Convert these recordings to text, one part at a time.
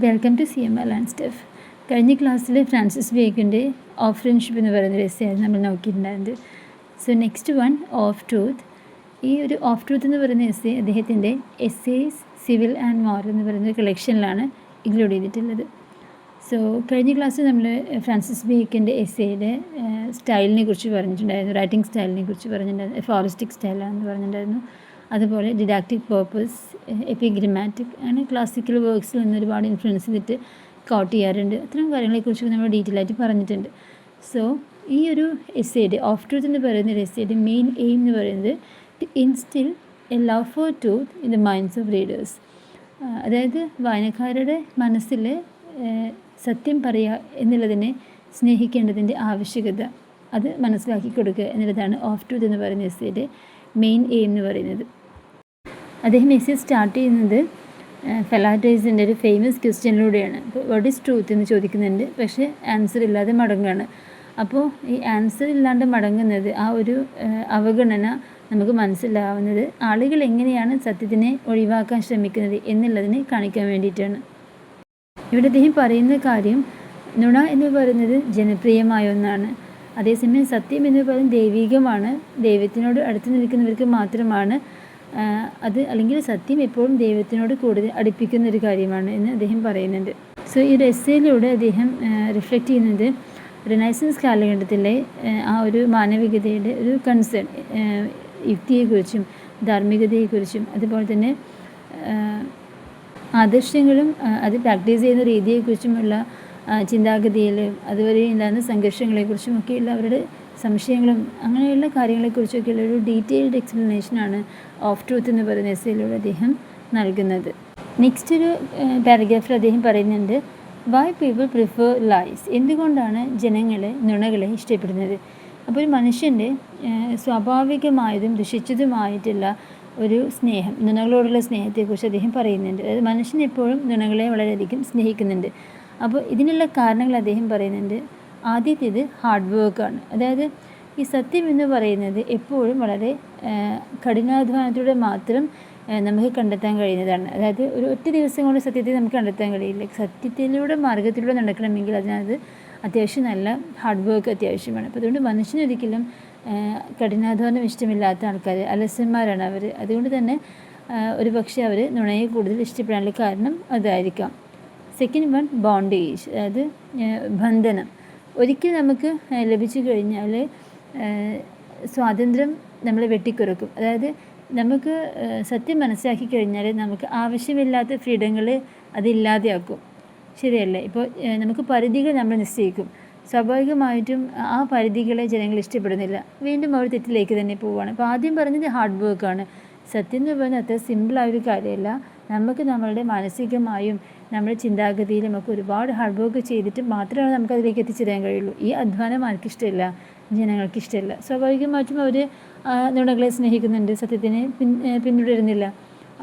Welcome to CMR land stuff. കഴിഞ്ഞ ക്ലാസ്സിൽ Francis ബേക്കൻ്റെ of friendship എന്ന് പറയുന്ന എസ്സേയായിരുന്നു നമ്മൾ നോക്കിയിട്ടുണ്ടായിരുന്നത്. So next one of truth. ഈ ഒരു ഓഫ് ട്രൂത്ത് എന്ന് പറയുന്ന എസ്സേ അദ്ദേഹത്തിൻ്റെ എസ്സേസ് സിവിൽ ആൻഡ് മോറൽ എന്ന് പറയുന്ന കളക്ഷനിലാണ് ഇൻക്ലൂഡ് ചെയ്തിട്ടുള്ളത്. സോ കഴിഞ്ഞ ക്ലാസ്സിൽ നമ്മൾ ഫ്രാൻസിസ് ബേക്കൻ്റെ എസ്സേയുടെ സ്റ്റൈലിനെ കുറിച്ച് പറഞ്ഞിട്ടുണ്ടായിരുന്നു, റൈറ്റിംഗ് സ്റ്റൈലിനെ കുറിച്ച് പറഞ്ഞിട്ടുണ്ടായിരുന്നു. ഫോറസ്റ്റിക് സ്റ്റൈലാണെന്ന് പറഞ്ഞിട്ടുണ്ടായിരുന്നു. അതുപോലെ ഡിഡാക്റ്റിക് പേർപ്പസ്, എപ്പിഗ്രമാറ്റിക്, അങ്ങനെ ക്ലാസിക്കൽ വർക്ക്സിൽ നിന്ന് ഒരുപാട് ഇൻഫ്ലുവൻസ് ചെയ്തിട്ട് കോട്ട് ചെയ്യാറുണ്ട്. അത്തരം കാര്യങ്ങളെക്കുറിച്ച് നമ്മൾ ഡീറ്റെയിൽ ആയിട്ട് പറഞ്ഞിട്ടുണ്ട്. സോ ഈ ഒരു എസ്സേയുടെ ഓഫ് ട്രൂത്ത് എന്ന് പറയുന്ന ഒരു എസ്സേയുടെ മെയിൻ എയിം എന്ന് പറയുന്നത് to instil a love for truth in the minds of readers. അതായത് വായനക്കാരുടെ മനസ്സിൽ സത്യം പറയുക എന്നുള്ളതിനെ സ്നേഹിക്കേണ്ടതിൻ്റെ ആവശ്യകത അത് മനസ്സിലാക്കി കൊടുക്കുക എന്നുള്ളതാണ് ഓഫ് ട്രൂത്ത് എന്ന് പറയുന്ന എസ്സേയുടെ മെയിൻ എയിം എന്ന് പറയുന്നത്. അദ്ദേഹം എസ്സേ സ്റ്റാർട്ട് ചെയ്യുന്നത് ഫെലാറ്റൈസിൻ്റെ ഒരു ഫേമസ് ക്വസ്റ്റ്യനിലൂടെയാണ്. അപ്പോൾ വാട്ട് ഈസ് ട്രൂത്ത് എന്ന് ചോദിക്കുന്നുണ്ട്, പക്ഷേ ആൻസർ ഇല്ലാതെ മടങ്ങുകയാണ്. അപ്പോൾ ഈ ആൻസർ ഇല്ലാണ്ട് മടങ്ങുന്നത്, ആ ഒരു അവഗണന നമുക്ക് മനസ്സിലാവുന്നത് ആളുകൾ എങ്ങനെയാണ് സത്യത്തിനെ ഒഴിവാക്കാൻ ശ്രമിക്കുന്നത് എന്നുള്ളതിനെ കാണിക്കാൻ വേണ്ടിയിട്ടാണ്. ഇവിടെ അദ്ദേഹം പറയുന്ന കാര്യം, നുണ എന്ന് പറയുന്നത് ജനപ്രിയമായ ഒന്നാണ്, അതേസമയം സത്യം എന്ന് പറയുന്നത് ദൈവികമാണ്, ദൈവത്തിനോട് അടുത്ത് നിൽക്കുന്നവർക്ക് മാത്രമാണ് അത്, അല്ലെങ്കിൽ സത്യം എപ്പോഴും ദൈവത്തിനോട് കൂടുതൽ അടുപ്പിക്കുന്ന ഒരു കാര്യമാണ് എന്ന് അദ്ദേഹം പറയുന്നുണ്ട്. സോ ഈ ഒരു എസ്സേയിലൂടെ അദ്ദേഹം റിഫ്ലക്റ്റ് ചെയ്യുന്നത് റിനൈസൻസ് കാലഘട്ടത്തിലെ ആ ഒരു മാനവികതയുടെ ഒരു കൺസേൺ, യുക്തിയെക്കുറിച്ചും ധാർമ്മികതയെക്കുറിച്ചും അതുപോലെ തന്നെ ആദർശങ്ങളും അത് പ്രാക്ടീസ് ചെയ്യുന്ന രീതിയെക്കുറിച്ചുമുള്ള ചിന്താഗതിയിലും അതുവരെ ഉണ്ടാകുന്ന സംഘർഷങ്ങളെക്കുറിച്ചും ഒക്കെയുള്ള അവരുടെ സംശയങ്ങളും അങ്ങനെയുള്ള കാര്യങ്ങളെക്കുറിച്ചൊക്കെയുള്ള ഒരു ഡീറ്റെയിൽഡ് എക്സ്പ്ലനേഷനാണ് ഓഫ് ട്രൂത്ത് എന്ന് പറയുന്ന എസ്സേയിലൂടെ അദ്ദേഹം നൽകുന്നത്. നെക്സ്റ്റ് ഒരു പാരഗ്രാഫിൽ അദ്ദേഹം പറയുന്നുണ്ട്, വൈ പീപ്പിൾ പ്രിഫർ ലൈസ്. എന്തുകൊണ്ടാണ് ജനങ്ങൾ നുണകളെ ഇഷ്ടപ്പെടുന്നത്? അപ്പോൾ ഒരു മനുഷ്യൻ്റെ സ്വാഭാവികമായതും ദുഷിച്ചതുമായിട്ടുള്ള ഒരു സ്നേഹം, നുണകളോടുള്ള സ്നേഹത്തെക്കുറിച്ച് അദ്ദേഹം പറയുന്നുണ്ട്. അതായത് മനുഷ്യൻ എപ്പോഴും നുണകളെ വളരെയധികം സ്നേഹിക്കുന്നുണ്ട്. അപ്പോൾ ഇതിനുള്ള കാരണങ്ങൾ അദ്ദേഹം പറയുന്നുണ്ട്. ആദ്യത്തേത് ഹാർഡ് വർക്കാണ്. അതായത് ഈ സത്യം എന്ന് പറയുന്നത് എപ്പോഴും വളരെ കഠിനാധ്വാനത്തിലൂടെ മാത്രം നമുക്ക് കണ്ടെത്താൻ കഴിയുന്നതാണ്. അതായത് ഒരു ഒറ്റ ദിവസം കൊണ്ട് സത്യത്തെ നമുക്ക് കണ്ടെത്താൻ കഴിയില്ല. സത്യത്തിലൂടെ മാർഗത്തിലൂടെ നടക്കണമെങ്കിൽ അതിനകത്ത് അത്യാവശ്യം നല്ല ഹാർഡ് വർക്ക് അത്യാവശ്യമാണ്. അപ്പോൾ അതുകൊണ്ട് മനുഷ്യനൊരിക്കലും കഠിനാധ്വാനം ഇഷ്ടമില്ലാത്ത ആൾക്കാർ, അലസന്മാരാണ് അവർ. അതുകൊണ്ട് തന്നെ ഒരു പക്ഷേ അവർ നുണയെ കൂടുതൽ ഇഷ്ടപ്പെടാനുള്ള കാരണം അതായിരിക്കാം. സെക്കൻഡ് വൺ ബോണ്ടേജ്, അതായത് ബന്ധനം. ഒരിക്കൽ നമുക്ക് ലഭിച്ചു കഴിഞ്ഞാൽ സ്വാതന്ത്ര്യം നമ്മളെ വെട്ടിക്കുറക്കും. അതായത് നമുക്ക് സത്യം മനസ്സിലാക്കി കഴിഞ്ഞാൽ നമുക്ക് ആവശ്യമില്ലാത്ത ഫ്രീഡങ്ങൾ അതില്ലാതെയാക്കും. ശരിയല്ലേ? ഇപ്പോൾ നമുക്ക് പരിധികൾ നമ്മൾ നിശ്ചയിക്കും. സ്വാഭാവികമായിട്ടും ആ പരിധികളെ ജനങ്ങൾ ഇഷ്ടപ്പെടുന്നില്ല, വീണ്ടും അവർ തെറ്റിലേക്ക് തന്നെ പോവുകയാണ്. അപ്പോൾ ആദ്യം പറഞ്ഞത് ഹാർഡ് വർക്കാണ്. സത്യം എന്ന് പറയുന്നത് അത്ര സിമ്പിളായൊരു കാര്യമല്ല. നമുക്ക് നമ്മളുടെ മാനസികമായും നമ്മുടെ ചിന്താഗതിയിലും ഒക്കെ ഒരുപാട് ഹാർഡ് വർക്ക് ചെയ്തിട്ട് മാത്രമേ നമുക്ക് അതിലേക്ക് എത്തിച്ചേരാൻ കഴിയുള്ളൂ. ഈ അധ്വാനം ആർക്കിഷ്ടമില്ല, ജനങ്ങൾക്കിഷ്ടമില്ല. സ്വാഭാവികമായിട്ടും അവർ നുണകളെ സ്നേഹിക്കുന്നുണ്ട്, സത്യത്തിനെ പിന്തുടരുന്നില്ല.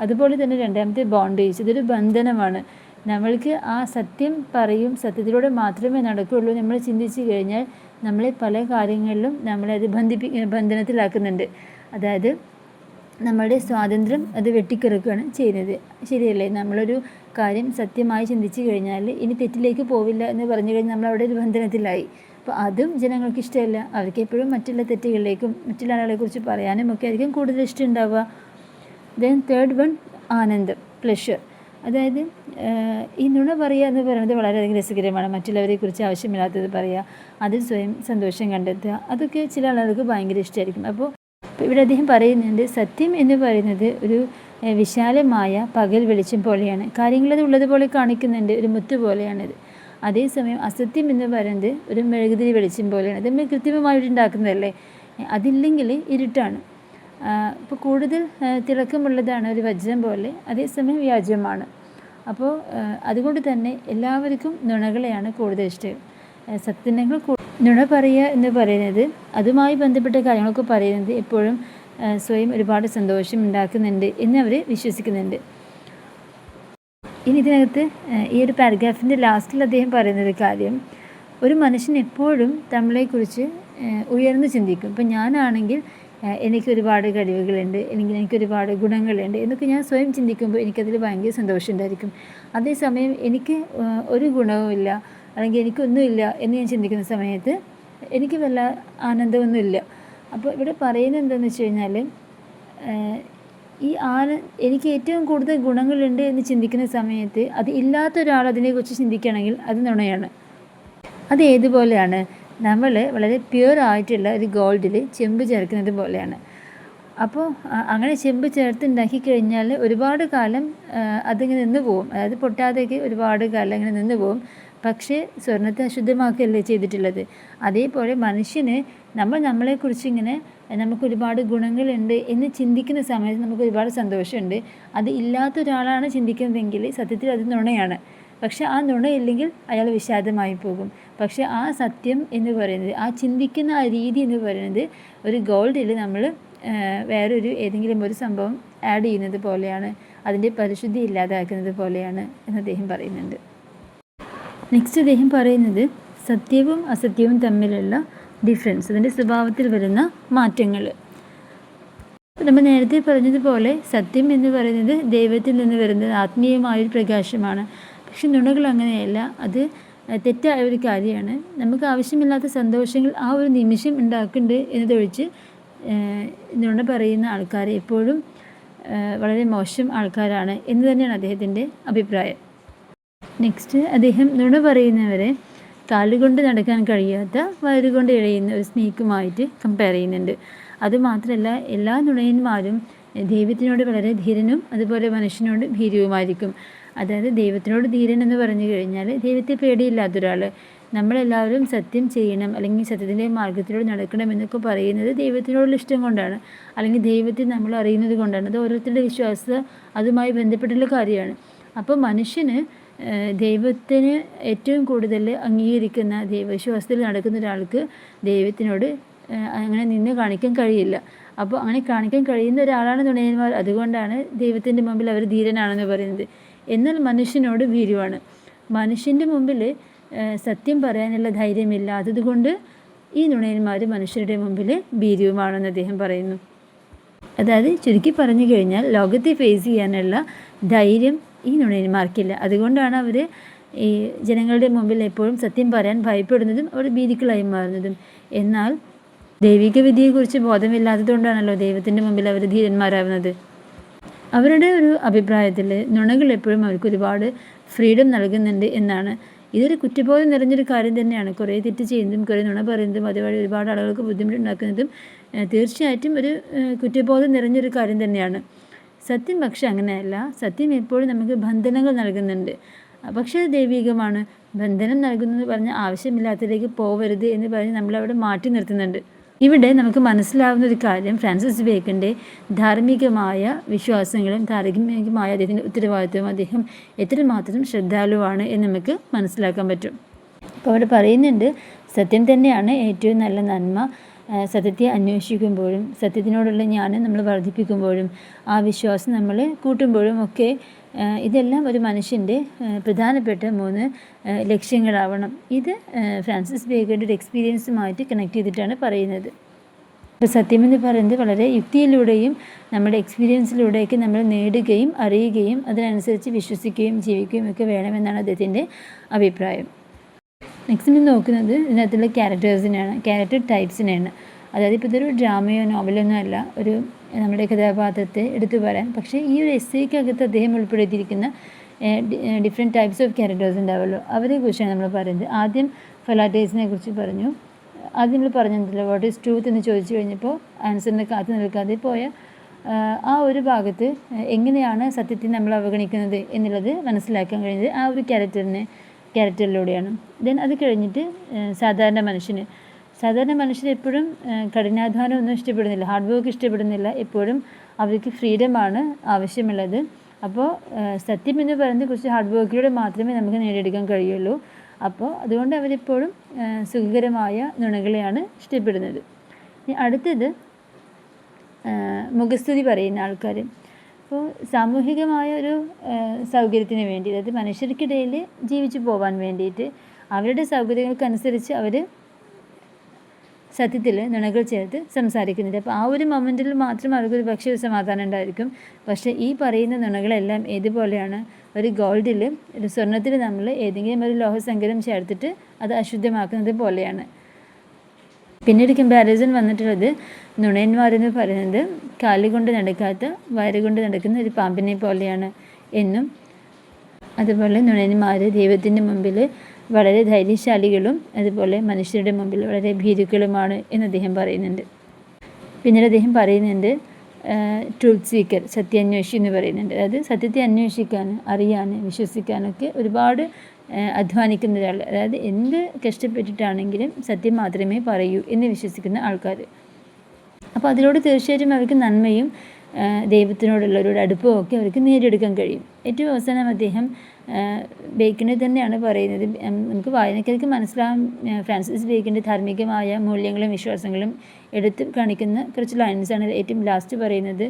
അതുപോലെ തന്നെ രണ്ടാമത്തെ ബോണ്ടേജ്, ഇതൊരു ബന്ധനമാണ്. നമ്മൾക്ക് ആ സത്യം പറയും, സത്യത്തിലൂടെ മാത്രമേ നടക്കുകയുള്ളൂ നമ്മൾ ചിന്തിച്ചു കഴിഞ്ഞാൽ നമ്മളെ പല കാര്യങ്ങളിലും നമ്മളത് ബന്ധനത്തിലാക്കുന്നുണ്ട്. അതായത് നമ്മളുടെ സ്വാതന്ത്ര്യം അത് വെട്ടിക്കുറക്കുകയാണ് ചെയ്യുന്നത്. ശരിയല്ലേ? നമ്മളൊരു കാര്യം സത്യമായി ചിന്തിച്ചു കഴിഞ്ഞാൽ ഇനി തെറ്റിലേക്ക് പോവില്ല എന്ന് പറഞ്ഞു കഴിഞ്ഞാൽ നമ്മളവിടെ ഒരു ബന്ധനത്തിലായി. അപ്പോൾ അതും ജനങ്ങൾക്ക് ഇഷ്ടമല്ല. അവർക്ക് എപ്പോഴും മറ്റുള്ള തെറ്റുകളിലേക്കും മറ്റുള്ള ആളുകളെക്കുറിച്ച് പറയാനും ഒക്കെ ആയിരിക്കും കൂടുതൽ ഇഷ്ടം ഉണ്ടാവുക. ദെൻ തേർഡ് വൺ ആനന്ദം, പ്ലഷർ. അതായത് ഈ നുണ പറയുക എന്ന് പറയുന്നത് വളരെയധികം രസകരമാണ്. മറ്റുള്ളവരെക്കുറിച്ച് ആവശ്യമില്ലാത്തത് പറയുക, അതിൽ സ്വയം സന്തോഷം കണ്ടെത്തുക, അതൊക്കെ ചില ആളുകൾക്ക് ഭയങ്കര ഇഷ്ടമായിരിക്കും. അപ്പോൾ ഇവിടെ അദ്ദേഹം പറയുന്നുണ്ട്, സത്യം എന്ന് പറയുന്നത് ഒരു വിശാലമായ പകൽ വെളിച്ചം പോലെയാണ്. കാര്യങ്ങളത് ഉള്ളതുപോലെ കാണിക്കുന്നുണ്ട്, ഒരു മുത്ത് പോലെയാണിത്. അതേസമയം അസത്യം എന്ന് പറയുന്നത് ഒരു മെഴുകുതിരി വെളിച്ചം പോലെയാണ്. അത് നമ്മൾ കൃത്രിമമായിട്ടുണ്ടാക്കുന്നതല്ലേ, അതില്ലെങ്കിൽ ഇരുട്ടാണ്. ഇപ്പോൾ കൂടുതൽ തിളക്കമുള്ളതാണ് ഒരു വജ്രം പോലെ, അതേസമയം വ്യാജമാണ്. അപ്പോൾ അതുകൊണ്ട് തന്നെ എല്ലാവർക്കും നുണകളെയാണ് കൂടുതൽ ഇഷ്ടം. സത്യങ്ങൾ നുണ പറയുക എന്ന് പറയുന്നത്, അതുമായി ബന്ധപ്പെട്ട കാര്യങ്ങളൊക്കെ പറയുന്നത് എപ്പോഴും സ്വയം ഒരുപാട് സന്തോഷം ഉണ്ടാക്കുന്നുണ്ട് എന്ന് അവർ വിശ്വസിക്കുന്നുണ്ട്. ഇനി ഇതിനകത്ത് ഈ ഒരു പാരഗ്രാഫിൻ്റെ ലാസ്റ്റിൽ അദ്ദേഹം പറയുന്നൊരു കാര്യം, ഒരു മനുഷ്യൻ എപ്പോഴും നമ്മളെക്കുറിച്ച് ഉയർന്നു ചിന്തിക്കും. ഇപ്പം ഞാനാണെങ്കിൽ എനിക്കൊരുപാട് കഴിവുകളുണ്ട്, അല്ലെങ്കിൽ എനിക്കൊരുപാട് ഗുണങ്ങളുണ്ട് എന്നൊക്കെ ഞാൻ സ്വയം ചിന്തിക്കുമ്പോൾ എനിക്കതിൽ ഭയങ്കര സന്തോഷമുണ്ടായിരിക്കും. അതേസമയം എനിക്ക് ഒരു ഗുണവുമില്ല അല്ലെങ്കിൽ എനിക്കൊന്നുമില്ല എന്ന് ഞാൻ ചിന്തിക്കുന്ന സമയത്ത് എനിക്ക് വല്ല ആനന്ദമൊന്നുമില്ല. അപ്പോൾ ഇവിടെ പറയുന്നത് എന്താണെന്ന് വെച്ച് കഴിഞ്ഞാൽ, ഈ എനിക്ക് ഏറ്റവും കൂടുതൽ ഗുണങ്ങളുണ്ട് എന്ന് ചിന്തിക്കുന്ന സമയത്ത് അത് ഇല്ലാത്ത ഒരാൾ അതിനെക്കുറിച്ച് ചിന്തിക്കുകയാണെങ്കിൽ അത് നുണയാണ്. അത് ഏതുപോലെയാണ്, നമ്മൾ വളരെ പ്യുവർ ആയിട്ടുള്ള ഒരു ഗോൾഡിൽ ചെമ്പ് ചേർക്കുന്നത് പോലെയാണ്. അപ്പോൾ അങ്ങനെ ചെമ്പ് ചേർത്തുണ്ടാക്കി കഴിഞ്ഞാൽ ഒരുപാട് കാലം അതിങ്ങനെ നിന്ന് പോകും, അതായത് പൊട്ടാതെയൊക്കെ ഒരുപാട് കാലം ഇങ്ങനെ നിന്ന് പോകും. പക്ഷേ സ്വർണ്ണത്തെ അശുദ്ധമാക്കുകയല്ലേ ചെയ്തിട്ടുള്ളത്. അതേപോലെ മനുഷ്യന് നമ്മളെക്കുറിച്ച് ഇങ്ങനെ നമുക്കൊരുപാട് ഗുണങ്ങളുണ്ട് എന്ന് ചിന്തിക്കുന്ന സമയത്ത് നമുക്ക് ഒരുപാട് സന്തോഷമുണ്ട്. അത് ഇല്ലാത്ത ഒരാളാണ് ചിന്തിക്കുന്നതെങ്കിൽ സത്യത്തിൽ അത് നുണയാണ്. പക്ഷെ ആ നുണയില്ലെങ്കിൽ അയാൾ വിഷാദമായി പോകും. പക്ഷെ ആ സത്യം എന്ന് പറയുന്നത്, ആ ചിന്തിക്കുന്ന ആ രീതി എന്ന് പറയുന്നത് ഒരു ഗോൾഡിൽ നമ്മൾ വേറൊരു ഏതെങ്കിലും ഒരു സംഭവം ആഡ് ചെയ്യുന്നത് പോലെയാണ്, അതിൻ്റെ പരിശുദ്ധി ഇല്ലാതാക്കുന്നത് പോലെയാണ് എന്ന് അദ്ദേഹം പറയുന്നുണ്ട്. നെക്സ്റ്റ് അദ്ദേഹം പറയുന്നത് സത്യവും അസത്യവും തമ്മിലുള്ള ഡിഫറൻസ്, അതിൻ്റെ സ്വഭാവത്തിൽ വരുന്ന മാറ്റങ്ങൾ. നമ്മൾ നേരത്തെ പറഞ്ഞതുപോലെ സത്യം എന്ന് പറയുന്നത് ദൈവത്തിൽ നിന്ന് വരുന്നത് ആത്മീയമായൊരു പ്രകാശമാണ്. പക്ഷെ നുണകൾ അങ്ങനെയല്ല, അത് തെറ്റായ ഒരു കാര്യമാണ്. നമുക്ക് ആവശ്യമില്ലാത്ത സന്തോഷങ്ങൾ ആ ഒരു നിമിഷം ഉണ്ടാക്കുന്നുണ്ട് എന്നതൊഴിച്ച് നുണ പറയുന്ന ആൾക്കാർ എപ്പോഴും വളരെ മോശം ആൾക്കാരാണ് എന്ന് തന്നെയാണ് അദ്ദേഹത്തിൻ്റെ അഭിപ്രായം. നെക്സ്റ്റ് അദ്ദേഹം നുണ പറയുന്നവരെ കാലുകൊണ്ട് നടക്കാൻ കഴിയാത്ത വയറുകൊണ്ട് ഇഴയുന്ന ഒരു സ്നേക്കുമായിട്ട് കമ്പയർ ചെയ്യുന്നുണ്ട്. അതുമാത്രമല്ല, എല്ലാ നുണയന്മാരും ദൈവത്തിനോട് വളരെ ധീരനും അതുപോലെ മനുഷ്യനോട് ഭീരുവുമായിരിക്കും. അതായത് ദൈവത്തിനോട് ധീരൻ എന്ന് പറഞ്ഞു കഴിഞ്ഞാൽ ദൈവത്തെ പേടിയില്ലാത്തൊരാൾ. നമ്മളെല്ലാവരും സത്യം ചെയ്യണം അല്ലെങ്കിൽ സത്യത്തിൻ്റെ മാർഗത്തിലൂടെ നടക്കണം എന്നൊക്കെ പറയുന്നത് ദൈവത്തിനോടുള്ള ഇഷ്ടം കൊണ്ടാണ്, അല്ലെങ്കിൽ ദൈവത്തെ നമ്മൾ അറിയുന്നത് കൊണ്ടാണ്. അത് ഓരോരുത്തരുടെ വിശ്വാസം അതുമായി ബന്ധപ്പെട്ടുള്ള കാര്യമാണ്. അപ്പോൾ മനുഷ്യന് ദൈവത്തിന് ഏറ്റവും കൂടുതൽ അംഗീകരിക്കുന്ന ദൈവവിശ്വാസത്തിൽ നടക്കുന്ന ഒരാൾക്ക് ദൈവത്തിനോട് അങ്ങനെ നിന്ന് കാണിക്കാൻ കഴിയില്ല. അപ്പോൾ അങ്ങനെ കാണിക്കാൻ കഴിയുന്ന ഒരാളാണ് നുണയന്മാർ. അതുകൊണ്ടാണ് ദൈവത്തിൻ്റെ മുമ്പിൽ അവർ ധീരനാണെന്ന് പറയുന്നത്. എന്നാൽ മനുഷ്യനോട് ഭീരുവാണ്. മനുഷ്യൻ്റെ മുമ്പിൽ സത്യം പറയാനുള്ള ധൈര്യമില്ലാത്തത് കൊണ്ട് ഈ നുണയന്മാർ മനുഷ്യരുടെ മുമ്പിൽ ഭീരുവുമാണെന്ന് അദ്ദേഹം പറയുന്നു. അതായത് ചുരുക്കി പറഞ്ഞു കഴിഞ്ഞാൽ ലോകത്തെ ഫേസ് ചെയ്യാനുള്ള ധൈര്യം ഈ നുണയന്മാർക്കില്ല. അതുകൊണ്ടാണ് അവർ ഈ ജനങ്ങളുടെ മുമ്പിൽ എപ്പോഴും സത്യം പറയാൻ ഭയപ്പെടുന്നതും അവർ ഭീതികളായി മാറുന്നതും. എന്നാൽ ദൈവിക വിദ്യയെക്കുറിച്ച് ബോധമില്ലാത്തതുകൊണ്ടാണല്ലോ ദൈവത്തിൻ്റെ മുമ്പിൽ അവർ ധീരന്മാരാവുന്നത്. അവരുടെ ഒരു അഭിപ്രായത്തിൽ നുണകൾ എപ്പോഴും അവർക്ക് ഒരുപാട് ഫ്രീഡം നൽകുന്നുണ്ട് എന്നാണ്. ഇതൊരു കുറ്റബോധം നിറഞ്ഞൊരു കാര്യം തന്നെയാണ്. കുറേ തെറ്റ് ചെയ്യുന്നതും കുറേ നുണ പറയുന്നതും അതുവഴി ഒരുപാട് ആളുകൾക്ക് ബുദ്ധിമുട്ടുണ്ടാക്കുന്നതും തീർച്ചയായിട്ടും ഒരു കുറ്റബോധം നിറഞ്ഞൊരു കാര്യം തന്നെയാണ്. സത്യം പക്ഷെ അങ്ങനെയല്ല. സത്യം എപ്പോഴും നമുക്ക് ബന്ധനങ്ങൾ നൽകുന്നുണ്ട്. പക്ഷേ അത് ദൈവികമാണ്. ബന്ധനം നൽകുന്നത് പറഞ്ഞ് ആവശ്യമില്ലാത്തതിലേക്ക് പോവരുത് എന്ന് പറഞ്ഞ് നമ്മളവിടെ മാറ്റി നിർത്തുന്നുണ്ട്. ഇവിടെ നമുക്ക് മനസ്സിലാവുന്ന ഒരു കാര്യം, ഫ്രാൻസിസ് ബേക്കൻ്റെ ധാർമ്മികമായ വിശ്വാസങ്ങളും ധാർമ്മികമായ അദ്ദേഹത്തിൻ്റെ ഉത്തരവാദിത്വവും അദ്ദേഹം എത്രമാത്രം ശ്രദ്ധാലുവാണ് എന്ന് നമുക്ക് മനസ്സിലാക്കാൻ പറ്റും. അപ്പോൾ അവിടെ പറയുന്നുണ്ട്, സത്യം തന്നെയാണ് ഏറ്റവും നല്ല നന്മ. സത്യത്തെ അന്വേഷിക്കുമ്പോഴും സത്യത്തിനോടുള്ള ജ്ഞാനം നമ്മൾ വർദ്ധിപ്പിക്കുമ്പോഴും ആ വിശ്വാസം നമ്മൾ കൂട്ടുമ്പോഴും ഒക്കെ ഇതെല്ലാം ഒരു മനുഷ്യൻ്റെ പ്രധാനപ്പെട്ട 3 ലക്ഷ്യങ്ങളാവണം. ഇത് ഫ്രാൻസിസ് ബേക്കൻ്റെ ഒരു എക്സ്പീരിയൻസുമായിട്ട് കണക്ട് ചെയ്തിട്ടാണ് പറയുന്നത്. അപ്പോൾ സത്യമെന്ന് പറയുന്നത് വളരെ യുക്തിയിലൂടെയും നമ്മുടെ എക്സ്പീരിയൻസിലൂടെയൊക്കെ നമ്മൾ നേടുകയും അറിയുകയും അതിനനുസരിച്ച് വിശ്വസിക്കുകയും ജീവിക്കുകയും ഒക്കെ വേണമെന്നാണ് അദ്ദേഹത്തിൻ്റെ അഭിപ്രായം. നെക്സ്റ്റ് നോക്കുന്നത് ഇതിനകത്തുള്ള ക്യാരക്ടേഴ്സിനെയാണ്, ക്യാരക്ടർ ടൈപ്സിനെയാണ്. അതായത് ഇപ്പോൾ ഇതൊരു ഡ്രാമയോ നോവലോ ഒന്നും അല്ല ഒരു നമ്മുടെ കഥാപാത്രത്തെ എടുത്തു പറയാൻ. പക്ഷേ ഈ ഒരു എസ്സേക്കകത്ത് അദ്ദേഹം ഉൾപ്പെടുത്തിയിരിക്കുന്ന ഡിഫറെൻറ്റ് ടൈപ്സ് ഓഫ് ക്യാരക്ടേഴ്സ് ഉണ്ടാവുമല്ലോ, അവരെ കുറിച്ചാണ് നമ്മൾ പറയുന്നത്. ആദ്യം ഫെലാറ്റേഴ്സിനെ കുറിച്ച് പറഞ്ഞു. ആദ്യം നമ്മൾ പറഞ്ഞിട്ടുണ്ടല്ലോ വാട്ട് ഈസ് ട്രൂത്ത് എന്ന് ചോദിച്ചു കഴിഞ്ഞപ്പോൾ ആൻസറിനെ കാത്തു നിൽക്കാതെ പോയ ആ ഒരു ഭാഗത്ത് എങ്ങനെയാണ് സത്യത്തെ നമ്മൾ അവഗണിക്കുന്നത് എന്നുള്ളത് മനസ്സിലാക്കാൻ കഴിയുന്നത് ആ ഒരു ക്യാരക്ടറിലൂടെയാണ്. ദെൻ അത് കഴിഞ്ഞിട്ട് സാധാരണ മനുഷ്യർ എപ്പോഴും കഠിനാധ്വാനം ഒന്നും ഇഷ്ടപ്പെടുന്നില്ല, ഹാർഡ് വർക്ക് ഇഷ്ടപ്പെടുന്നില്ല. എപ്പോഴും അവർക്ക് ഫ്രീഡമാണ് ആവശ്യമുള്ളത്. അപ്പോൾ സത്യം എന്ന് പറയുന്നത് കുറച്ച് ഹാർഡ് വർക്കിലൂടെ മാത്രമേ നമുക്ക് നേടിയെടുക്കാൻ കഴിയുള്ളൂ. അപ്പോൾ അതുകൊണ്ട് അവരെപ്പോഴും സുഖകരമായ നുണകളെയാണ് ഇഷ്ടപ്പെടുന്നത്. അടുത്തത് മുഖസ്തുതി പറയുന്ന ആൾക്കാർ. അപ്പോൾ സാമൂഹികമായ ഒരു സൗകര്യത്തിന് വേണ്ടി, അതായത് മനുഷ്യർക്കിടയിൽ ജീവിച്ചു പോകാൻ വേണ്ടിയിട്ട് അവരുടെ സൗകര്യങ്ങൾക്കനുസരിച്ച് അവർ സത്യത്തിൽ നുണകൾ ചേർത്ത് സംസാരിക്കുന്നുണ്ട്. അപ്പോൾ ആ ഒരു മൊമെൻറ്റിൽ മാത്രം അവർക്കൊരു പക്ഷേ ഒരു സമാധാനം ഉണ്ടായിരിക്കും. പക്ഷേ ഈ പറയുന്ന നുണകളെല്ലാം ഏതുപോലെയാണ്, ഒരു ഗോൾഡിൽ ഒരു സ്വർണ്ണത്തിൽ നമ്മൾ ഏതെങ്കിലും ഒരു ലോഹസങ്കരം ചേർത്തിട്ട് അത് അശുദ്ധമാക്കുന്നത് പോലെയാണ്. പിന്നെ ഒരു കമ്പാരിസൺ വന്നിട്ടുള്ളത് നുണയന്മാരെന്ന് പറയുന്നത് കാലുകൊണ്ട് നടക്കാത്ത വയറുകൊണ്ട് നടക്കുന്ന ഒരു പാമ്പിനെ പോലെയാണ് എന്നും, അതുപോലെ നുണയന്മാർ ദൈവത്തിൻ്റെ മുമ്പിൽ വളരെ ധൈര്യശാലികളും അതുപോലെ മനുഷ്യരുടെ മുമ്പിൽ വളരെ ഭീരുക്കളുമാണ് എന്ന് അദ്ദേഹം പറയുന്നുണ്ട്. പിന്നീട് അദ്ദേഹം പറയുന്നുണ്ട് ട്രൂത്ത് സീക്കർ, സത്യാന്വേഷി എന്ന് പറയുന്നുണ്ട്. അതായത് സത്യത്തെ അന്വേഷിക്കാൻ, അറിയാൻ, വിശ്വസിക്കാനൊക്കെ ഒരുപാട് അധ്വാനിക്കുന്ന ഒരാൾ. അതായത് എന്ത് കഷ്ടപ്പെട്ടിട്ടാണെങ്കിലും സത്യം മാത്രമേ പറയൂ എന്ന് വിശ്വസിക്കുന്ന ആൾക്കാർ. അപ്പോൾ അതിലൂടെ തീർച്ചയായിട്ടും അവർക്ക് നന്മയും ദൈവത്തിനോടുള്ള ഒരു അടുപ്പവും ഒക്കെ അവർക്ക് നേടിയെടുക്കാൻ കഴിയും. ഏറ്റവും അവസാനം അദ്ദേഹം ബേക്കണിൽ തന്നെയാണ് പറയുന്നത്, നമുക്ക് വായനക്കാർക്ക് മനസ്സിലാവും ഫ്രാൻസിസ് ബേക്കൻ്റെ ധാർമ്മികമായ മൂല്യങ്ങളും വിശ്വാസങ്ങളും എടുത്ത് കാണിക്കുന്ന കുറച്ച് ലൈൻസാണ് ഏറ്റവും ലാസ്റ്റ് പറയുന്നത്.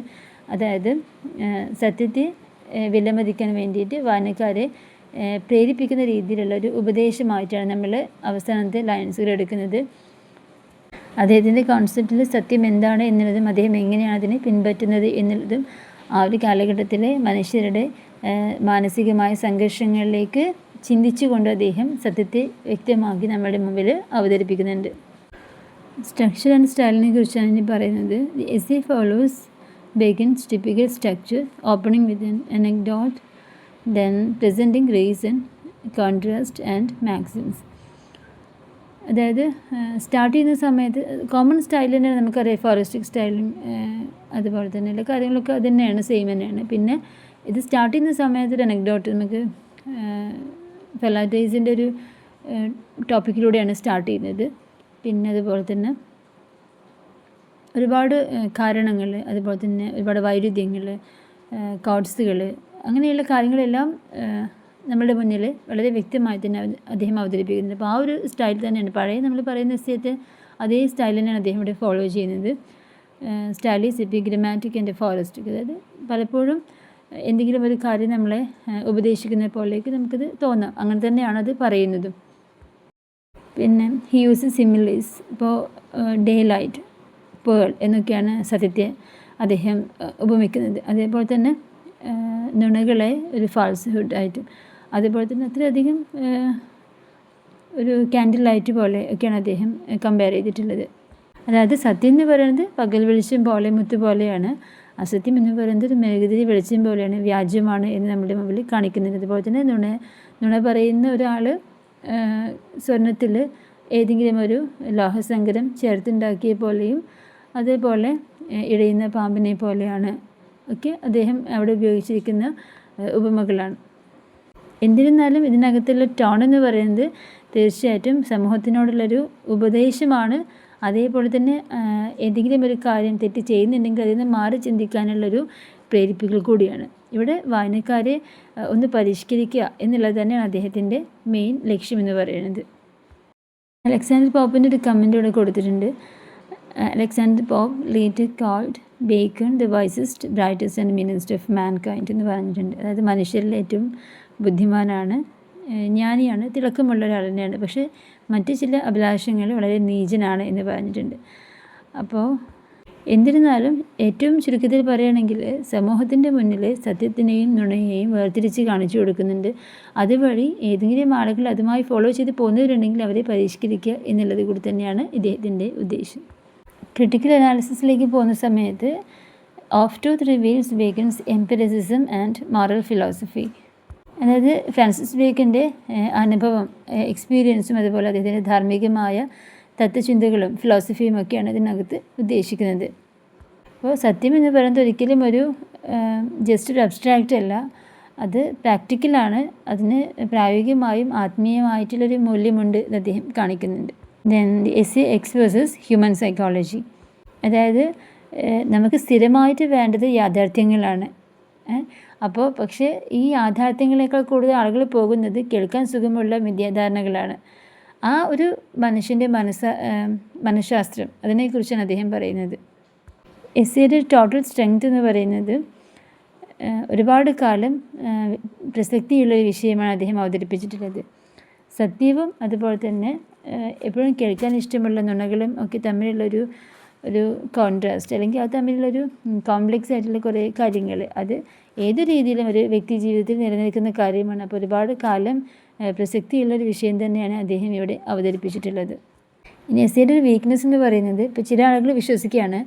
അതായത് സത്യത്തെ വിലമതിക്കാൻ വേണ്ടിയിട്ട് വായനക്കാരെ പ്രേരിപ്പിക്കുന്ന രീതിയിലുള്ള ഒരു ഉപദേശമായിട്ടാണ് നമ്മൾ അവസാനത്തെ ലൈൻസുകൾ എടുക്കുന്നത്. അദ്ദേഹത്തിൻ്റെ കോൺസെപ്റ്റിൽ സത്യം എന്താണ് എന്നുള്ളതും അദ്ദേഹം എങ്ങനെയാണ് അതിനെ പിൻപറ്റുന്നത് എന്നുള്ളതും ആ ഒരു കാലഘട്ടത്തിലെ മനുഷ്യരുടെ മാനസികമായ സംഘർഷങ്ങളിലേക്ക് ചിന്തിച്ചുകൊണ്ട് അദ്ദേഹം സത്യത്തെ വ്യക്തമാക്കി നമ്മുടെ മുമ്പിൽ അവതരിപ്പിക്കുന്നുണ്ട്. സ്ട്രക്ചർ ആൻഡ് സ്റ്റൈലിനെ കുറിച്ചാണ് ഇനി പറയുന്നത്. The essay follows Bacon's typical structure, opening with an anecdote, then presenting reason, contrast and maxims. അതായത് സ്റ്റാർട്ട് ചെയ്യുന്ന സമയത്ത് കോമൺ സ്റ്റൈൽ തന്നെയാണ്, നമുക്കറിയാം ഫോറസ്റ്റിക് സ്റ്റൈലും അതുപോലെ തന്നെയുള്ള കാര്യങ്ങളൊക്കെ അത് തന്നെയാണ്, സെയിം തന്നെയാണ്. പിന്നെ ഇത് സ്റ്റാർട്ട് ചെയ്യുന്ന സമയത്ത് ഒരു അനക്ഡോട്ട്, നമുക്ക് ഫെലാറ്റൈസിൻ്റെ ഒരു ടോപ്പിക്കിലൂടെയാണ് സ്റ്റാർട്ട് ചെയ്യുന്നത്. പിന്നെ അതുപോലെ തന്നെ ഒരുപാട് കാരണങ്ങൾ, അതുപോലെ തന്നെ ഒരുപാട് വൈരുദ്ധ്യങ്ങൾ, കോഡ്സുകൾ, അങ്ങനെയുള്ള കാര്യങ്ങളെല്ലാം നമ്മുടെ മുന്നിൽ വളരെ വ്യക്തമായി തന്നെ അദ്ദേഹം അവതരിപ്പിക്കുന്നുണ്ട്. അപ്പോൾ ആ ഒരു സ്റ്റൈൽ തന്നെയാണ് പഴയ നമ്മൾ പറയുന്ന എസ്സേത്തെ അതേ സ്റ്റൈൽ തന്നെയാണ് അദ്ദേഹം ഇവിടെ ഫോളോ ചെയ്യുന്നത്. Style is epigrammatic and aphoristic. അതായത് പലപ്പോഴും എന്തെങ്കിലും ഒരു കാര്യം നമ്മളെ ഉപദേശിക്കുന്ന പോലേക്ക് നമുക്കത് തോന്നാം, അങ്ങനെ തന്നെയാണ് അത് പറയുന്നതും. പിന്നെ ഹി യൂസ് സിമിലീസ്, ഇപ്പോൾ ഡേ ലൈറ്റ്, പേൾ എന്നൊക്കെയാണ് സത്യത്തെ അദ്ദേഹം ഉപമിക്കുന്നത്. അതേപോലെ തന്നെ നുണകളെ ഒരു ഫാൾസ്ഹുഡ് ആയിട്ടും, അതേപോലെ തന്നെ അത്രയധികം ഒരു ക്യാൻഡിൽ ലൈറ്റ് പോലെ ഒക്കെയാണ് അദ്ദേഹം കമ്പയർ ചെയ്തിട്ടുള്ളത്. അതായത് സത്യം എന്ന് പറയുന്നത് പകൽ വെളിച്ചം പോലെ, മുത്ത് പോലെയാണ്. അസത്യം എന്ന് പറയുന്നത് ഒരു മെഴുകുതിരി വെളിച്ചം പോലെയാണ്, വ്യാജ്യമാണ് എന്ന് നമ്മുടെ മുമ്പിൽ കാണിക്കുന്നത്. അതുപോലെ തന്നെ നുണ പറയുന്ന ഒരാൾ സ്വർണ്ണത്തിൽ ഏതെങ്കിലും ഒരു ലോഹസങ്കരം ചേർത്തുണ്ടാക്കിയ പോലെയും അതേപോലെ ഇഴയുന്ന പാമ്പിനെ പോലെയാണ് ഒക്കെ അദ്ദേഹം അവിടെ ഉപയോഗിച്ചിരിക്കുന്ന ഉപമകളാണ്. എന്നിരുന്നാലും ഇതിനകത്തുള്ള ടോൺ എന്ന് പറയുന്നത് തീർച്ചയായിട്ടും സമൂഹത്തിനോടുള്ളൊരു ഉപദേശമാണ്. അതേപോലെ തന്നെ ഏതെങ്കിലും ഒരു കാര്യം തെറ്റ് ചെയ്യുന്നുണ്ടെങ്കിൽ അതിൽ നിന്ന് മാറി ചിന്തിക്കാനുള്ളൊരു പ്രേരിപ്പിക്കൽ കൂടിയാണ്. ഇവിടെ വായനക്കാരെ ഒന്ന് പരിഷ്കരിക്കുക എന്നുള്ളത് തന്നെയാണ് അദ്ദേഹത്തിൻ്റെ മെയിൻ ലക്ഷ്യമെന്ന് പറയുന്നത്. അലക്സാണ്ടർ പോപ്പിൻ്റെ ഒരു കമൻ്റ് ഇവിടെ കൊടുത്തിട്ടുണ്ട്. Alexander Pope later called Bacon the wisest, brightest and meanest of mankind എന്ന് പറഞ്ഞിട്ടുണ്ട്. അതായത് മനുഷ്യരിൽ ഏറ്റവും ബുദ്ധിമാനാണ്, ജ്ഞാനിയാണ്, തിളക്കമുള്ള ഒരാൾ തന്നെയാണ്, പക്ഷേ മറ്റ് ചില അഭിലാഷങ്ങൾ വളരെ നീചനാണ് എന്ന് പറഞ്ഞിട്ടുണ്ട്. അപ്പോൾ എന്നിരുന്നാലും ഏറ്റവും ചുരുക്കത്തിൽ പറയുകയാണെങ്കിൽ സമൂഹത്തിൻ്റെ മുന്നിൽ സത്യത്തിനെയും നുണയെയും വേർതിരിച്ച് കാണിച്ചു കൊടുക്കുന്നുണ്ട്. അതുവഴി ഏതെങ്കിലും ആളുകൾ അതുമായി ഫോളോ ചെയ്ത് പോകുന്നവരുണ്ടെങ്കിൽ അവരെ പരിഷ്കരിക്കുക എന്നുള്ളത് കൂടി തന്നെയാണ് ഇദ്ദേഹത്തിൻ്റെ ഉദ്ദേശം. ക്രിട്ടിക്കൽ അനാലിസിസിലേക്ക് പോകുന്ന സമയത്ത് of truth reveals Bacon's empiricism and moral philosophy. അതായത് ഫ്രാൻസിസ് ബേക്കൻ്റെ അനുഭവം, എക്സ്പീരിയൻസും അതുപോലെ അദ്ദേഹത്തിൻ്റെ ധാർമ്മികമായ തത്വചിന്തകളും ഫിലോസഫിയും ഒക്കെയാണ് ഇതിനകത്ത് ഉദ്ദേശിക്കുന്നത്. അപ്പോൾ സത്യം എന്ന് പറയുന്നത് ഒരിക്കലും ഒരു ജസ്റ്റ് ഒരു അബ്സ്ട്രാക്റ്റ് അല്ല, അത് പ്രാക്ടിക്കലാണ്. അതിന് പ്രായോഗികമായും ആത്മീയമായിട്ടുള്ളൊരു മൂല്യമുണ്ട് എന്ന് അദ്ദേഹം കാണിക്കുന്നുണ്ട്. Then the essay expresses human psychology. അതായത് നമുക്ക് സ്ഥിരമായിട്ട് വേണ്ടത് യാഥാർത്ഥ്യങ്ങളാണ്. അപ്പോൾ പക്ഷേ ഈ യാഥാർത്ഥ്യങ്ങളെക്കാൾ കൂടുതൽ ആളുകൾ പോകുന്നത് കേൾക്കാൻ സുഖമുള്ള മിഥ്യാധാരണകളാണ്. ആ ഒരു മനുഷ്യൻ്റെ മനഃശാസ്ത്രം, അതിനെക്കുറിച്ചാണ് അദ്ദേഹം പറയുന്നത്. എസ്സേയുടെ ടോട്ടൽ സ്ട്രെങ്ത് എന്ന് പറയുന്നത് ഒരുപാട് കാലം പ്രസക്തിയുള്ളൊരു വിഷയമാണ് അദ്ദേഹം അവതരിപ്പിച്ചിട്ടുള്ളത്. സത്യവും അതുപോലെ തന്നെ എപ്പോഴും കേൾക്കാൻ ഇഷ്ടമുള്ള നുണകളും ഒക്കെ തമ്മിലുള്ളൊരു കോൺട്രാസ്റ്റ്, അല്ലെങ്കിൽ അത് തമ്മിലുള്ളൊരു കോംപ്ലക്സ് ആയിട്ടുള്ള കുറേ കാര്യങ്ങൾ, അത് ഏത് രീതിയിലും ഒരു വ്യക്തി ജീവിതത്തിൽ നിലനിൽക്കുന്ന കാര്യമാണ്. അപ്പോൾ ഒരുപാട് കാലം പ്രസക്തിയുള്ളൊരു വിഷയം തന്നെയാണ് അദ്ദേഹം ഇവിടെ അവതരിപ്പിച്ചിട്ടുള്ളത്. ഇനി എസ്സേയുടെ ഒരു വീക്ക്നെസ് എന്ന് പറയുന്നത്, ഇപ്പോൾ ചില ആളുകൾ വിശ്വസിക്കുകയാണ്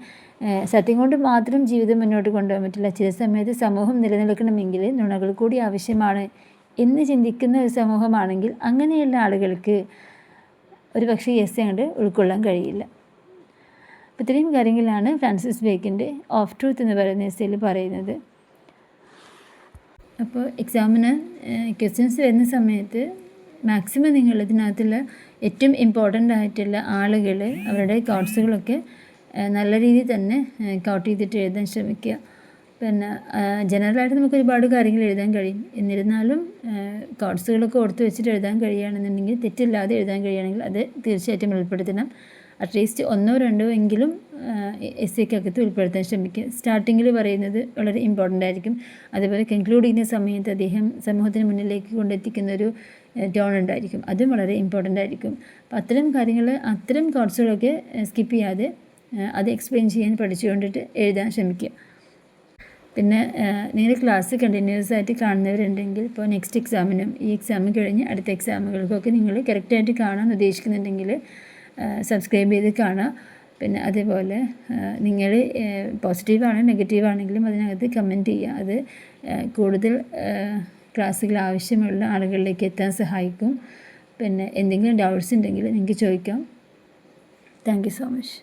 സത്യം കൊണ്ട് മാത്രം ജീവിതം മുന്നോട്ട് കൊണ്ടുപോകാൻ പറ്റില്ല, ചില സമയത്ത് സമൂഹം നിലനിൽക്കണമെങ്കിൽ നുണകൾ കൂടി ആവശ്യമാണ് എന്ന് ചിന്തിക്കുന്ന ഒരു സമൂഹമാണെങ്കിൽ അങ്ങനെയുള്ള ആളുകൾക്ക് ഒരു പക്ഷേ എസ്സേ അങ്ങോട്ട് ഉൾക്കൊള്ളാൻ കഴിയില്ല. അപ്പോൾ ഇത്രയും കാര്യങ്ങളാണ് ഫ്രാൻസിസ് ബേക്കൻ്റെ ഓഫ് ട്രൂത്ത് എന്ന് പറയുന്ന എസ്സേയിൽ പറയുന്നത്. അപ്പോൾ എക്സാമിന് ക്വസ്റ്റ്യൻസ് വരുന്ന സമയത്ത് മാക്സിമം നിങ്ങൾ ഇതിനകത്തുള്ള ഏറ്റവും ഇമ്പോർട്ടൻ്റ് ആയിട്ടുള്ള ആളുകൾ അവരുടെ കോട്ട്സുകളൊക്കെ നല്ല രീതിയിൽ തന്നെ കൗട്ട് ചെയ്തിട്ട് എഴുതാൻ ശ്രമിക്കുക. പിന്നെ ജനറലായിട്ട് നമുക്ക് ഒരുപാട് കാര്യങ്ങൾ എഴുതാൻ കഴിയും, എന്നിരുന്നാലും കോട്ട്സുകളൊക്കെ ഓർത്ത് വെച്ചിട്ട് എഴുതാൻ കഴിയുകയാണെന്നുണ്ടെങ്കിൽ, തെറ്റില്ലാതെ എഴുതാൻ കഴിയുകയാണെങ്കിൽ അത് തീർച്ചയായിട്ടും ഉൾപ്പെടുത്തണം. അറ്റ്ലീസ്റ്റ് 1-2 എങ്കിലും എസ്സേക്കകത്ത് ഉൾപ്പെടുത്താൻ ശ്രമിക്കുക. സ്റ്റാർട്ടിങ്ങിൽ പറയുന്നത് വളരെ ഇമ്പോർട്ടൻ്റ് ആയിരിക്കും. അതുപോലെ കൺക്ലൂഡ് ചെയ്യുന്ന സമയത്ത് അദ്ദേഹം സമൂഹത്തിന് മുന്നിലേക്ക് കൊണ്ടെത്തിക്കുന്നൊരു ടോൺ ഉണ്ടായിരിക്കും, അതും വളരെ ഇമ്പോർട്ടൻ്റ് ആയിരിക്കും. അപ്പോൾ അത്തരം കാര്യങ്ങൾ, അത്തരം കോട്ട്സുകളൊക്കെ സ്കിപ്പ് ചെയ്യാതെ അത് എക്സ്പ്ലെയിൻ ചെയ്യാൻ പഠിച്ചുകൊണ്ടിട്ട് എഴുതാൻ ശ്രമിക്കുക. പിന്നെ നിങ്ങൾ ക്ലാസ് കണ്ടിന്യൂസ് ആയിട്ട് കാണുന്നവരുണ്ടെങ്കിൽ, ഇപ്പോൾ നെക്സ്റ്റ് എക്സാമിനും ഈ എക്സാം കഴിഞ്ഞ് അടുത്ത എക്സാമുകൾക്കൊക്കെ നിങ്ങൾ കറക്റ്റായിട്ട് കാണാൻ ഉദ്ദേശിക്കുന്നുണ്ടെങ്കിൽ സബ്സ്ക്രൈബ് ചെയ്ത് കാണുക. പിന്നെ അതേപോലെ നിങ്ങൾ പോസിറ്റീവാണ് നെഗറ്റീവാണെങ്കിലും അതിനകത്ത് കമൻറ്റ് ചെയ്യുക. അത് കൂടുതൽ ക്ലാസ്സുകൾ ആവശ്യമുള്ള ആളുകളിലേക്ക് എത്താൻ സഹായിക്കും. പിന്നെ എന്തെങ്കിലും ഡൗട്ട്സ് ഉണ്ടെങ്കിൽ നിങ്ങൾക്ക് ചോദിക്കാം. Thank you so much.